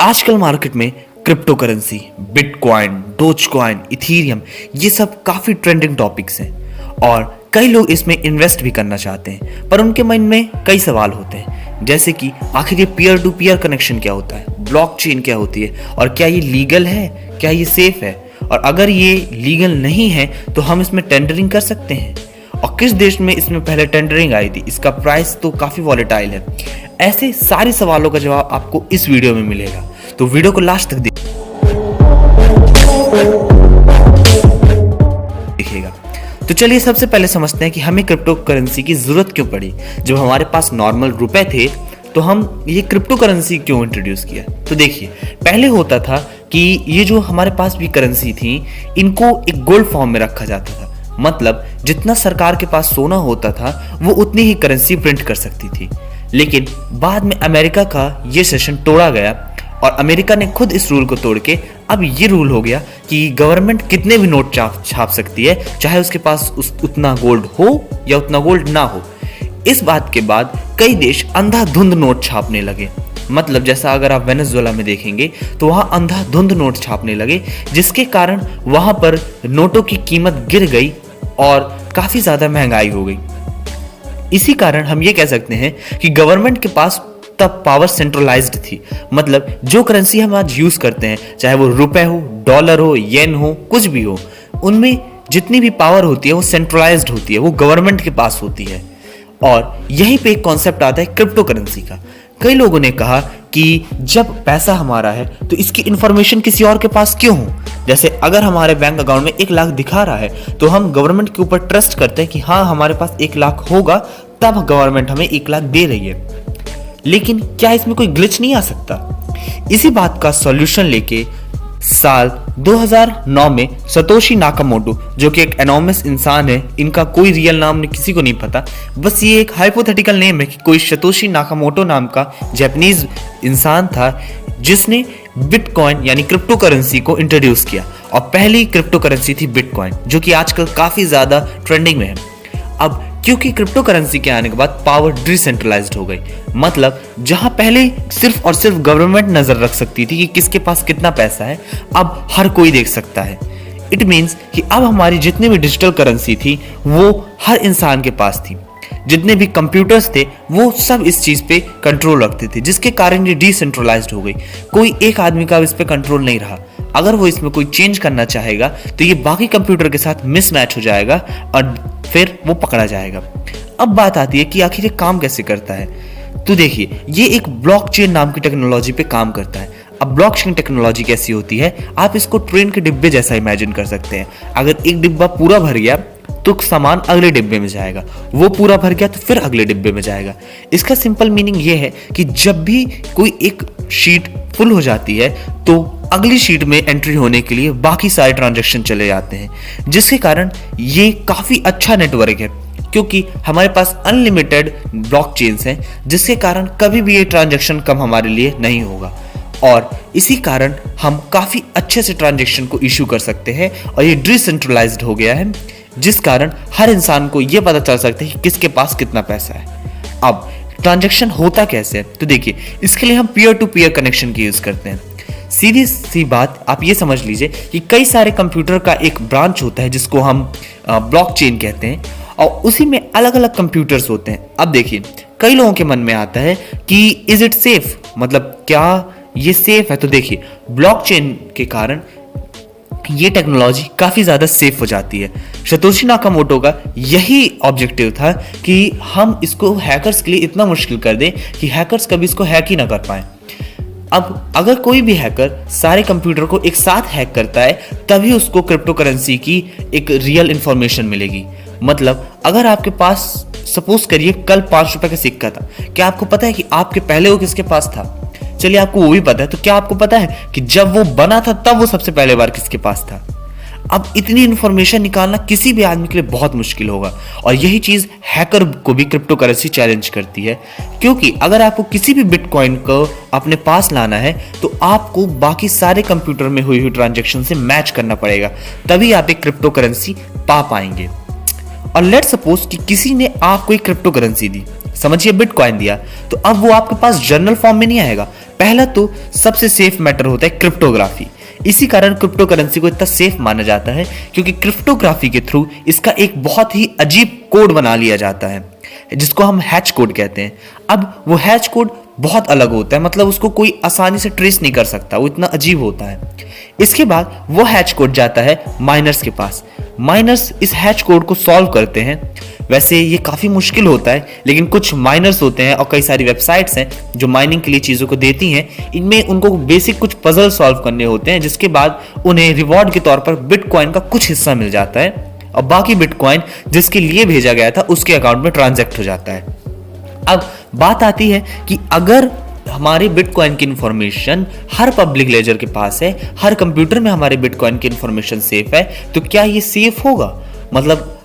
आजकल मार्केट में crypto currency, bitcoin, Dogecoin, Ethereum ये सब काफी ट्रेंडिंग टॉपिक्स हैं और कई लोग इसमें इन्वेस्ट भी करना चाहते हैं, पर उनके मन में कई सवाल होते हैं, जैसे कि आखिर ये पीयर टू पीयर कनेक्शन क्या होता है, ब्लॉकचेन क्या होती है और क्या ये लीगल है, क्या ये सेफ है, और अगर ये लीगल नहीं है तो हम इसमें टेंडरिंग कर सकते हैं, और किस देश में इसमें पहले टेंडरिंग आई थी, इसका प्राइस तो काफी वॉलेटाइल है। ऐसे सारे सवालों का जवाब आपको इस वीडियो में मिलेगा, तो वीडियो को लास्ट तक देखिएगा। तो चलिए सबसे पहले समझते हैं कि हमें क्रिप्टो करेंसी की जरूरत क्यों पड़ी। जब हमारे पास नॉर्मल रुपए थे तो हम ये क्रिप्टो करेंसी क्यों इंट्रोड्यूस किया। तो देखिए, पहले होता था कि ये जो हमारे पास भी करेंसी थी इनको एक गोल्ड फॉर्म में रखा जाता था, मतलब जितना सरकार के पास सोना होता था वो उतनी ही करेंसी प्रिंट कर सकती थी। लेकिन बाद में अमेरिका का ये सेशन तोड़ा गया और अमेरिका ने खुद इस रूल को तोड़ के अब ये रूल हो गया कि गवर्नमेंट कितने भी नोट छाप सकती है, चाहे उसके पास उतना गोल्ड हो या उतना गोल्ड ना हो। इस बात के बाद कई देश अंधाधुंध नोट छापने लगे, मतलब जैसा अगर आप वेनेजुएला में देखेंगे तो वहां अंधाधुंध नोट छापने लगे, जिसके कारण वहां पर नोटों की कीमत गिर गई और काफी ज्यादा महंगाई हो गई। इसी कारण हम ये कह सकते हैं कि गवर्नमेंट के पास तब पावर सेंट्रलाइज्ड थी, मतलब जो करेंसी हम आज यूज करते हैं, चाहे वो रुपए हो, डॉलर हो, येन हो, कुछ भी हो, उनमें जितनी भी पावर होती है वो सेंट्रलाइज्ड होती है, वो गवर्नमेंट के पास होती है। और यहीं पे एक कॉन्सेप्ट आता है क्रिप्टो करेंसी का। कई लोगों ने कहा कि जब पैसा हमारा है तो इसकी इंफॉर्मेशन किसी और के पास क्यों हो। जैसे अगर हमारे बैंक अकाउंट में 1 लाख दिखा रहा है तो हम गवर्नमेंट के ऊपर ट्रस्ट करते हैं कि हाँ हमारे पास 1 लाख होगा, तब गवर्नमेंट हमें 1 लाख दे रही है। लेकिन क्या इसमें कोई ग्लिच नहीं आ सकता? इसी बात का सॉल्यूशन लेके साल 2009 में सतोशी नाकामोटो, जो कि एक एनॉर्मस इंसान है, इनका कोई रियल नाम किसी को नहीं पता, बस ये एक हाइपोथेटिकल नेम है कि कोई सतोशी नाकामोटो नाम का जापानीज इंसान था जिसने बिटकॉइन यानी क्रिप्टो करेंसी को इंट्रोड्यूस किया। और पहली क्रिप्टो करेंसी थी बिटकॉइन, जो कि आजकल काफी ज्यादा ट्रेंडिंग में है। अब क्योंकि क्रिप्टो करेंसी के आने के बाद पावर डिसेंट्रलाइज्ड हो गई, मतलब जहां पहले सिर्फ और सिर्फ गवर्नमेंट नजर रख सकती थी कि किसके पास कितना पैसा है, अब हर कोई देख सकता है। इट मींस कि अब हमारी जितनी भी डिजिटल करेंसी थी वो हर इंसान के पास थी। जितने भी कंप्यूटर्स थे वो सब इस चीज पे कंट्रोल रखते थे, जिसके कारण ये डिसेंट्रलाइज्ड हो गई। कोई एक आदमी का इस पे कंट्रोल नहीं रहा। अगर वो इसमें कोई चेंज करना चाहेगा तो ये बाकी कंप्यूटर के साथ मिसमैच हो जाएगा और फिर वो पकड़ा जाएगा। अब बात आती है कि आखिर ये काम कैसे करता है। तो देखिए, ये एक ब्लॉकचेन नाम की टेक्नोलॉजी पे काम करता है। अब ब्लॉकचेन टेक्नोलॉजी कैसी होती है, आप इसको ट्रेन के डिब्बे जैसा इमेजिन कर सकते हैं। अगर एक डिब्बा पूरा भर गया तो सामान अगले डिब्बे में जाएगा, वो पूरा भर गया तो फिर अगले डिब्बे में जाएगा। इसका सिंपल मीनिंग ये है कि जब भी कोई एक शीट फुल हो जाती है तो अगली शीट में एंट्री होने के लिए बाकी सारे ट्रांजैक्शन चले जाते हैं, जिसके कारण ये काफी अच्छा नेटवर्क है, क्योंकि हमारे पास अनलिमिटेड ब्लॉकचेन्स हैं, जिसके कारण कभी भी ये ट्रांजैक्शन कम हमारे लिए नहीं होगा। और इसी कारण हम काफी अच्छे से ट्रांजैक्शन को इशू कर सकते हैं और ये डिसेंट्रलाइज्ड हो गया है, जिस कारण हर इंसान को यह पता चल सकता है कि किसके पास कितना पैसा है। अब ट्रांजैक्शन होता कैसे है, तो देखिए, इसके लिए हम पीयर टू पीयर कनेक्शन की यूज करते हैं। सीधी सी बात आप ये समझ लीजिए कि कई सारे कंप्यूटर का एक ब्रांच होता है जिसको हम ब्लॉकचेन कहते हैं, और उसी में अलग अलग कंप्यूटर्स होते हैं। अब देखिए, कई लोगों के मन में आता है कि इज इट सेफ, मतलब क्या ये सेफ है। तो देखिए, ब्लॉकचेन के कारण ये टेक्नोलॉजी काफी ज्यादा सेफ हो जाती है। सतोशी नाकामोटो का यही ऑब्जेक्टिव था कि हम इसको हैकर्स के लिए इतना मुश्किल कर दें कि हैकर्स कभी इसको हैक ही ना कर पाए। अब अगर कोई भी हैकर सारे कंप्यूटर को एक साथ हैक करता है तभी उसको क्रिप्टो करेंसी की एक रियल इंफॉर्मेशन मिलेगी। मतलब अगर आपके पास सपोज करिए कल 5 रुपए का सिक्का था, क्या आपको पता है कि आपके पहले वो किसके पास था? चलिए आपको वो भी पता है, तो क्या आपको पता है कि जब वो बना था तब वो सबसे पहले बार किसके पास था? अब इतनी इंफॉर्मेशन निकालना किसी भी आदमी के लिए बहुत मुश्किल होगा, और यही चीज हैकर को भी क्रिप्टो करेंसी चैलेंज करती है, क्योंकि अगर आपको किसी भी बिटकॉइन को अपने पास लाना है तो आपको बाकी सारे कंप्यूटर में हुई ट्रांजैक्शन से मैच करना पड़ेगा, तभी आप एक क्रिप्टो करेंसी पा पाएंगे। और लेट सपोज कि किसी ने आपको एक क्रिप्टो करेंसी दी, समझिए बिटकॉइन दिया, तो अब वो आपके पास जर्नल फॉर्म में नहीं आएगा। पहला तो सबसे सेफ मैटर होता है क्रिप्टोग्राफी। इसी कारण क्रिप्टो करेंसी को इतना सेफ माना जाता है, क्योंकि क्रिप्टोग्राफी के थ्रू इसका एक बहुत ही अजीब कोड बना लिया जाता है, जिसको हम हैश कोड कहते हैं। अब वो हैश कोड बहुत अलग होता है, मतलब उसको कोई आसानी से ट्रेस नहीं कर सकता, वो इतना अजीब होता है। इसके बाद वो हैश कोड जाता है माइनर्स के पास। माइनर्स इस हैश कोड को सॉल्व करते हैं। वैसे ये काफ़ी मुश्किल होता है, लेकिन कुछ माइनर्स होते हैं और कई सारी वेबसाइट्स हैं जो माइनिंग के लिए चीज़ों को देती हैं। इनमें उनको बेसिक कुछ पजल सॉल्व करने होते हैं, जिसके बाद उन्हें रिवॉर्ड के तौर पर बिटकॉइन का कुछ हिस्सा मिल जाता है और बाकी बिटकॉइन जिसके लिए भेजा गया था उसके अकाउंट में ट्रांजैक्ट हो जाता है। अब बात आती है कि अगर हमारे बिटकॉइन की इंफॉर्मेशन हर पब्लिक लेजर के पास है, हर कंप्यूटर में हमारे बिटकॉइन की इंफॉर्मेशन सेफ है, तो क्या ये सेफ होगा? मतलब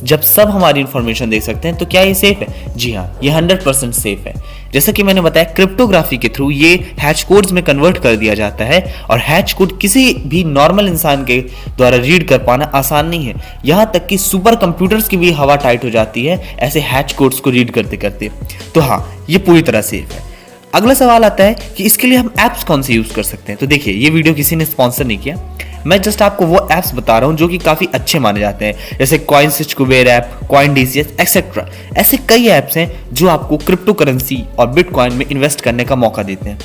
जब सब हमारी इंफॉर्मेशन देख सकते हैं तो क्या ये सेफ है? जी हाँ, ये 100% सेफ है। जैसा कि मैंने बताया, क्रिप्टोग्राफी के थ्रू ये हैश कोड्स में कन्वर्ट कर दिया जाता है और हैश कोड किसी भी नॉर्मल इंसान के द्वारा रीड कर पाना आसान नहीं है। यहाँ तक कि सुपर कंप्यूटर्स की भी हवा टाइट हो जाती है ऐसे हैश कोड्स को रीड करते करते। तो हाँ, ये पूरी तरह सेफ है। अगला सवाल आता है कि इसके लिए हम ऐप्स कौन से यूज कर सकते हैं। तो देखिए, ये वीडियो किसी ने स्पॉन्सर नहीं किया, मैं जस्ट आपको वो ऐप्स बता रहा हूं जो कि काफी अच्छे माने जाते हैं, जैसे कॉइनस्विच, कुबेर ऐप, कॉइनडीसीएस एक्सेट्रा। ऐसे कई ऐप्स हैं जो आपको क्रिप्टो करेंसी और बिटकॉइन में इन्वेस्ट करने का मौका देते हैं।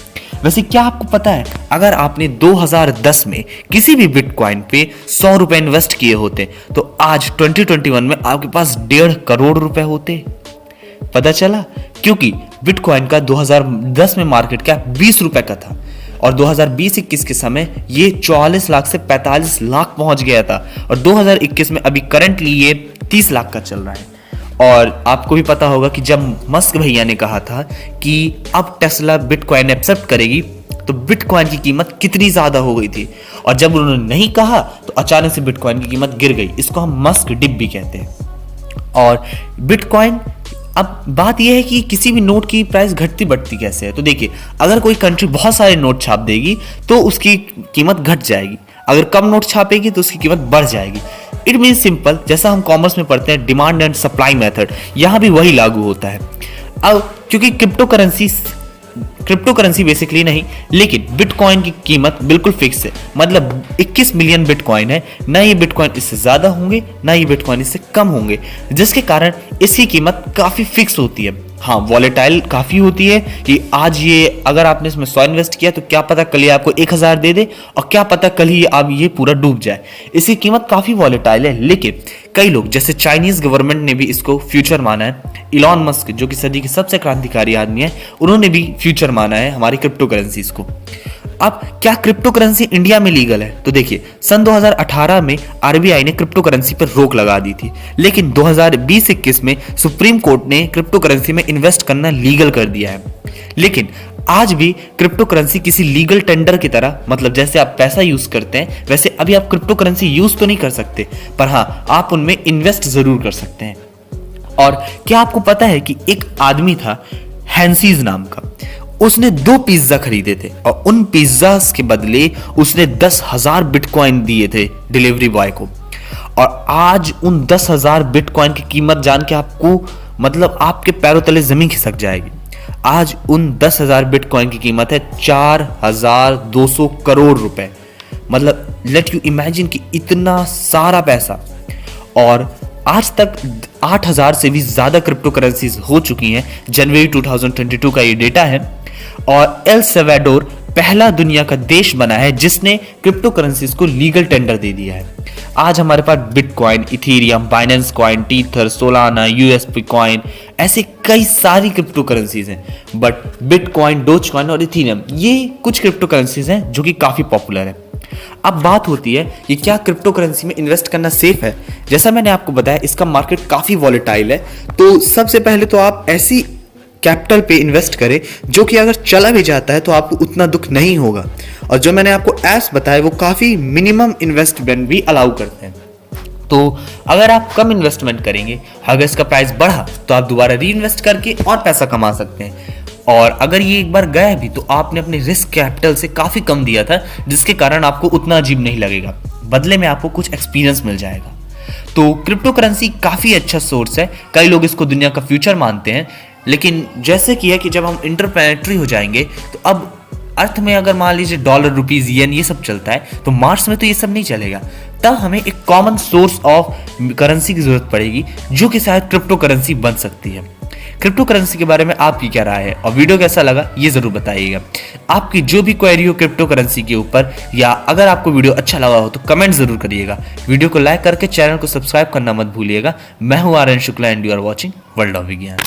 वैसे क्या आपको पता है, अगर आपने 2010 में किसी भी बिटकॉइन पे 100 रुपए इन्वेस्ट किए होते तो आज 2021 में आपके पास 1.5 करोड़ रुपए होते? पता चला? क्योंकि बिटकॉइन का 2010 में मार्केट कैप 20 रुपए का था और 2020-21 के समय ये 44 लाख से 45 लाख पहुंच गया था और 2021 में अभी करंटली ये 30 लाख का चल रहा है। और आपको भी पता होगा कि जब मस्क भैया ने कहा था कि अब टेस्ला बिटकॉइन एक्सेप्ट करेगी तो बिटकॉइन की कीमत कितनी ज्यादा हो गई थी, और जब उन्होंने नहीं कहा तो अचानक से बिटकॉइन की कीमत गिर गई। इसको हम मस्क डिप भी कहते हैं। और बिटकॉइन, अब बात यह है कि किसी भी नोट की प्राइस घटती बढ़ती कैसे है। तो देखिए, अगर कोई कंट्री बहुत सारे नोट छाप देगी तो उसकी कीमत घट जाएगी, अगर कम नोट छापेगी तो उसकी कीमत बढ़ जाएगी। इट मीन सिंपल, जैसा हम कॉमर्स में पढ़ते हैं डिमांड एंड सप्लाई मेथड, यहां भी वही लागू होता है। अब क्योंकि क्रिप्टो करेंसी बेसिकली नहीं, लेकिन बिटकॉइन की कीमत बिल्कुल फिक्स है, मतलब 21 मिलियन बिटकॉइन है, ना ये बिटकॉइन इससे ज्यादा होंगे ना ये बिटकॉइन इससे कम होंगे, जिसके कारण इसकी कीमत काफी फिक्स होती है। हाँ, वॉलेटाइल काफी होती है कि आज ये अगर आपने इसमें 100 इन्वेस्ट किया तो क्या पता कल ये आपको 1000 दे दे और क्या पता कल ही अब ये पूरा डूब जाए। इसकी कीमत काफी वॉलेटाइल है, लेकिन कई लोग जैसे चाइनीज गवर्नमेंट ने भी इसको फ्यूचर माना है। इलॉन मस्क जो कि सदी के सबसे क्रांतिकारी आदमी है, उन्होंने भी फ्यूचर माना है हमारी क्रिप्टो करेंसीज को। अब क्या क्रिप्टो करेंसी इंडिया में लीगल है? तो देखिए, सन 2018 में आरबीआई ने क्रिप्टो करेंसी पर रोक लगा दी थी, लेकिन 2020-21 में सुप्रीम कोर्ट ने क्रिप्टो करेंसी में इन्वेस्ट करना लीगल कर दिया है। लेकिन आज भी क्रिप्टो करेंसी किसी लीगल टेंडर की तरह, मतलब जैसे आप पैसा यूज करते हैं वैसे अभी आप क्रिप्टो करेंसी यूज तो नहीं कर सकते, पर हाँ, आप उनमें इन्वेस्ट जरूर कर सकते हैं। और क्या आपको पता है कि एक आदमी था हैंसीज नाम का, उसने 2 पिज्जा खरीदे थे और उन पिज्जा के बदले उसने 10,000 बिटकॉइन दिए थे डिलीवरी बॉय को। और आज उन 10,000 बिटकॉइन की कीमत जान के आपको, मतलब आपके पैरों तले जमीन खिसक जाएगी। आज उन 10,000 बिटकॉइन की कीमत है 4,200 करोड़ रुपए। मतलब लेट यू इमेजिन कि इतना सारा पैसा। और आज तक 8,000 से भी ज्यादा क्रिप्टो करेंसीज हो चुकी हैं। जनवरी 2022 का ये डेटा है। और एल सल्वाडोर पहला दुनिया का देश बना है जिसने क्रिप्टो करेंसीज को लीगल टेंडर दे दिया है। आज हमारे पास bitcoin, Ethereum, Binance coin, Tether, Solana, USP coin, ऐसे कई सारी क्रिप्टो करेंसीज हैं। बट बिटकॉइन, डोजकॉइन और इथेरियम, ये कुछ क्रिप्टो करेंसीज हैं जो कि काफी पॉपुलर है। अब बात होती है कि क्या क्रिप्टो करेंसी में इन्वेस्ट करना सेफ है। जैसा मैंने आपको बताया, इसका मार्केट काफी वॉलेटाइल है। तो सबसे पहले तो आप ऐसी कैपिटल पे इन्वेस्ट करें जो कि अगर चला भी जाता है तो आपको उतना दुख नहीं होगा। और जो मैंने आपको ऐप्स बताए वो काफी मिनिमम इन्वेस्टमेंट भी अलाउ करते हैं। तो अगर आप कम इन्वेस्टमेंट करेंगे, अगर इसका प्राइस बढ़ा तो आप दोबारा री इन्वेस्ट करके और पैसा कमा सकते हैं। और अगर ये एक बार गया भी तो आपने अपने रिस्क कैपिटल से काफी कम दिया था, जिसके कारण आपको उतना अजीब नहीं लगेगा, बदले में आपको कुछ एक्सपीरियंस मिल जाएगा। तो क्रिप्टो करेंसी काफी अच्छा सोर्स है। कई लोग इसको दुनिया का फ्यूचर मानते हैं। लेकिन जैसे कि है कि जब हम इंटरप्लैनेटरी हो जाएंगे तो अब अर्थ में अगर मान लीजिए डॉलर, रुपीज, येन ये सब चलता है तो मार्स में तो ये सब नहीं चलेगा। तब हमें एक कॉमन सोर्स ऑफ करेंसी की जरूरत पड़ेगी जो कि शायद क्रिप्टो करेंसी बन सकती है। क्रिप्टो करेंसी के बारे में आपकी क्या राय है और वीडियो कैसा लगा ये जरूर बताइएगा। आपकी जो भी क्वेरी हो क्रिप्टो करेंसी के ऊपर या अगर आपको वीडियो अच्छा लगा हो तो कमेंट जरूर करिएगा। वीडियो को लाइक करके चैनल को सब्सक्राइब करना मत भूलिएगा। मैं हूं Aryan Shukla and you are watching world of विज्ञान।